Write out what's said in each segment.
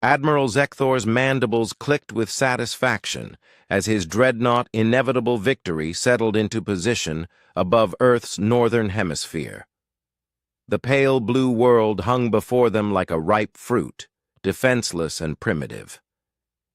Admiral Zekthor's mandibles clicked with satisfaction as his dreadnought inevitable victory settled into position above Earth's northern hemisphere. The pale blue world hung before them like a ripe fruit, defenseless and primitive.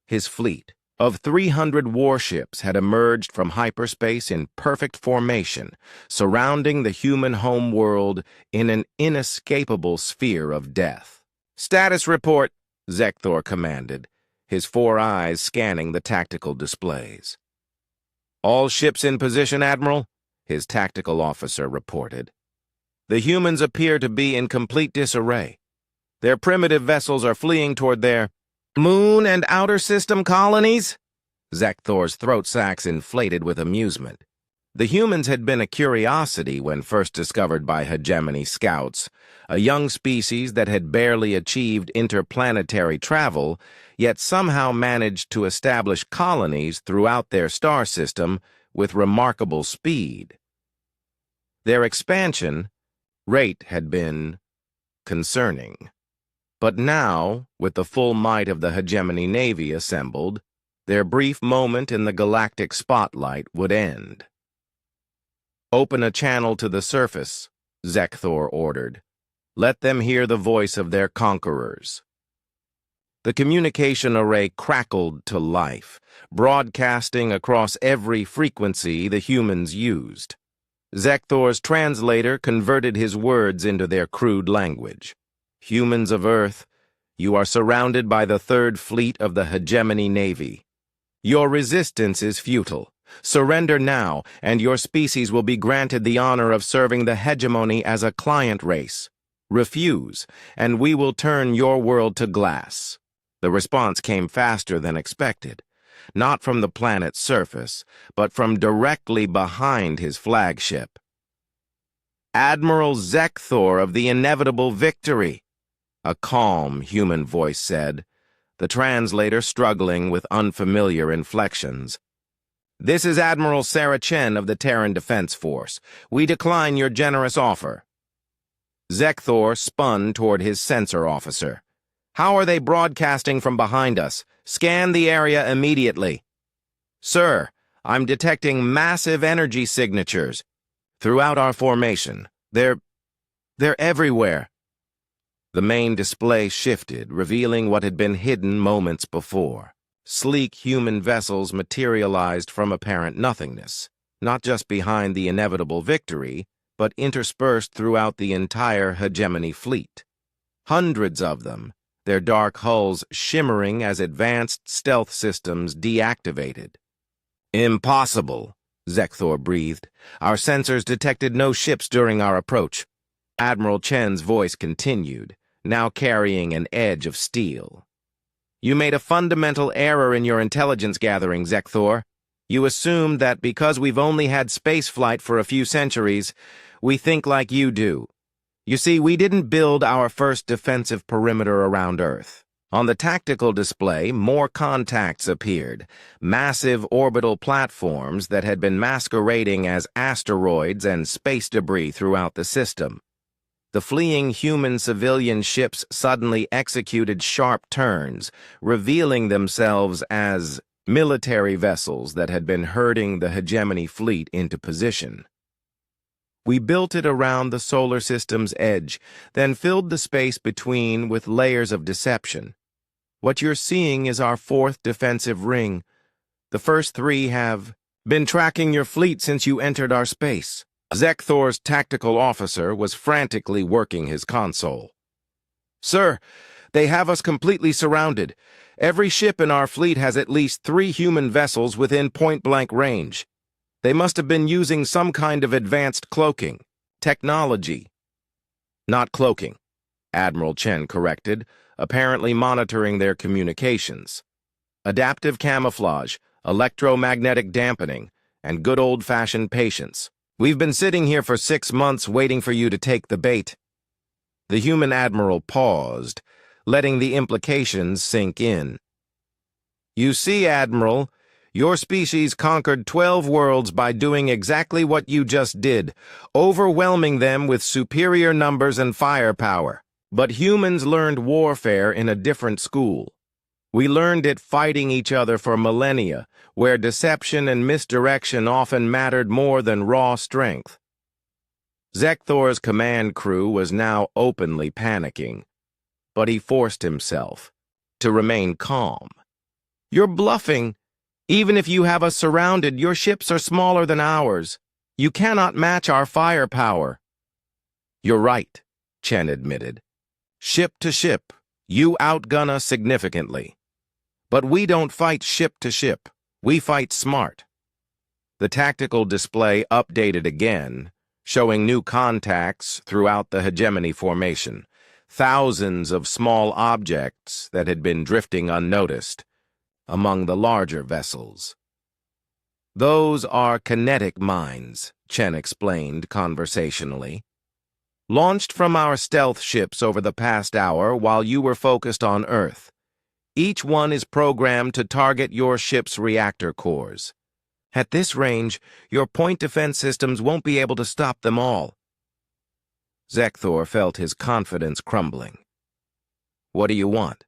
His fleet of 300 warships had emerged from hyperspace in perfect formation, surrounding the human home world in an inescapable sphere of death. "Status report," Zekthor commanded, his 4 eyes scanning the tactical displays. "All ships in position, Admiral," his tactical officer reported. "The humans appear to be in complete disarray. Their primitive vessels are fleeing toward their moon and outer system colonies?" Zekthor's throat sacs inflated with amusement. The humans had been a curiosity when first discovered by hegemony scouts, a young species that had barely achieved interplanetary travel, yet somehow managed to establish colonies throughout their star system with remarkable speed. Their expansion rate had been concerning. But now, with the full might of the hegemony navy assembled, their brief moment in the galactic spotlight would end. "Open a channel to the surface," Zekthor ordered. "Let them hear the voice of their conquerors." The communication array crackled to life, broadcasting across every frequency the humans used. Zekthor's translator converted his words into their crude language. "Humans of Earth, you are surrounded by the Third Fleet of the Hegemony Navy. Your resistance is futile. Surrender now, and your species will be granted the honor of serving the hegemony as a client race. Refuse, and we will turn your world to glass." The response came faster than expected, not from the planet's surface, but from directly behind his flagship. "Admiral Zekthor of the inevitable victory," a calm human voice said, the translator struggling with unfamiliar inflections. "This is Admiral Sarah Chen of the Terran Defense Force. We decline your generous offer." Zekthor spun toward his sensor officer. "How are they broadcasting from behind us? Scan the area immediately." "Sir, I'm detecting massive energy signatures throughout our formation. They're everywhere." The main display shifted, revealing what had been hidden moments before. Sleek human vessels materialized from apparent nothingness, not just behind the inevitable victory, but interspersed throughout the entire hegemony fleet. Hundreds of them, their dark hulls shimmering as advanced stealth systems deactivated. "Impossible," Zekthor breathed. "Our sensors detected no ships during our approach." Admiral Chen's voice continued, now carrying an edge of steel. "You made a fundamental error in your intelligence gathering, Zekthor. You assumed that because we've only had spaceflight for a few centuries, we think like you do. You see, we didn't build our first defensive perimeter around Earth. On the tactical display, more contacts appeared, massive orbital platforms that had been masquerading as asteroids and space debris throughout the system. The fleeing human civilian ships suddenly executed sharp turns, revealing themselves as military vessels that had been herding the hegemony fleet into position. We built it around the solar system's edge, then filled the space between with layers of deception. What you're seeing is our 4th defensive ring. The first 3 have been tracking your fleet since you entered our space." Zekthor's tactical officer was frantically working his console. "Sir, they have us completely surrounded. Every ship in our fleet has at least 3 human vessels within point-blank range. They must have been using some kind of advanced cloaking technology." "Not cloaking," Admiral Chen corrected, apparently monitoring their communications. "Adaptive camouflage, electromagnetic dampening, and good old-fashioned patience. We've been sitting here for 6 months waiting for you to take the bait." The human admiral paused, letting the implications sink in. "You see, Admiral, your species conquered 12 worlds by doing exactly what you just did, overwhelming them with superior numbers and firepower. But humans learned warfare in a different school. We learned it fighting each other for millennia, where deception and misdirection often mattered more than raw strength. Zekthor's command crew was now openly panicking, but he forced himself to remain calm. "You're bluffing. Even if you have us surrounded, your ships are smaller than ours. You cannot match our firepower." "You're right," Chen admitted. "Ship to ship, you outgun us significantly. But we don't fight ship to ship. We fight smart." The tactical display updated again, showing new contacts throughout the hegemony formation, thousands of small objects that had been drifting unnoticed among the larger vessels. "Those are kinetic mines," Chen explained conversationally. "Launched from our stealth ships over the past hour while you were focused on Earth. Each one is programmed to target your ship's reactor cores. At this range, your point defense systems won't be able to stop them all." Zekthor felt his confidence crumbling. "What do you want?"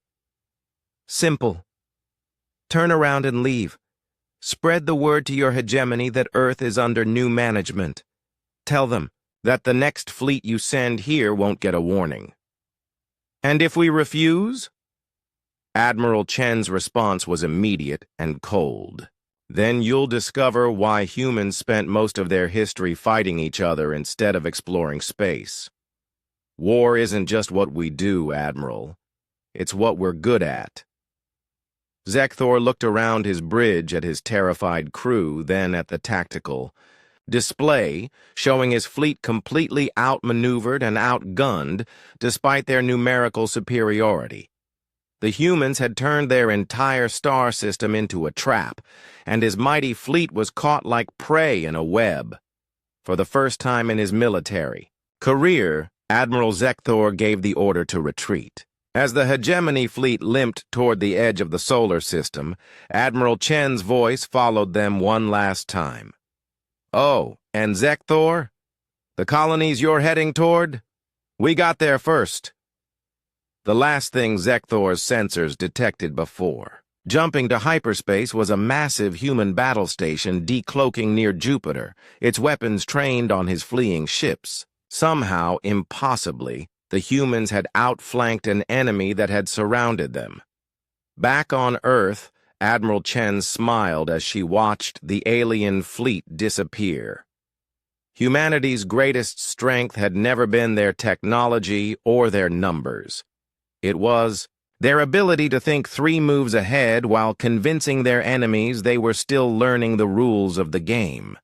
"Simple. Turn around and leave. Spread the word to your hegemony that Earth is under new management. Tell them that the next fleet you send here won't get a warning." "And if we refuse?" Admiral Chen's response was immediate and cold. "Then you'll discover why humans spent most of their history fighting each other instead of exploring space. War isn't just what we do, Admiral. It's what we're good at." Zekthor looked around his bridge at his terrified crew, then at the tactical display, showing his fleet completely outmaneuvered and outgunned despite their numerical superiority. The humans had turned their entire star system into a trap, and his mighty fleet was caught like prey in a web. For the first time in his military career, Admiral Zekthor gave the order to retreat. As the hegemony fleet limped toward the edge of the solar system, Admiral Chen's voice followed them one last time. "Oh, and Zekthor? The colonies you're heading toward? We got there first." The last thing Zekthor's sensors detected before jumping to hyperspace was a massive human battle station decloaking near Jupiter, its weapons trained on his fleeing ships. Somehow, impossibly, the humans had outflanked an enemy that had surrounded them. Back on Earth, Admiral Chen smiled as she watched the alien fleet disappear. Humanity's greatest strength had never been their technology or their numbers. It was their ability to think 3 moves ahead while convincing their enemies they were still learning the rules of the game.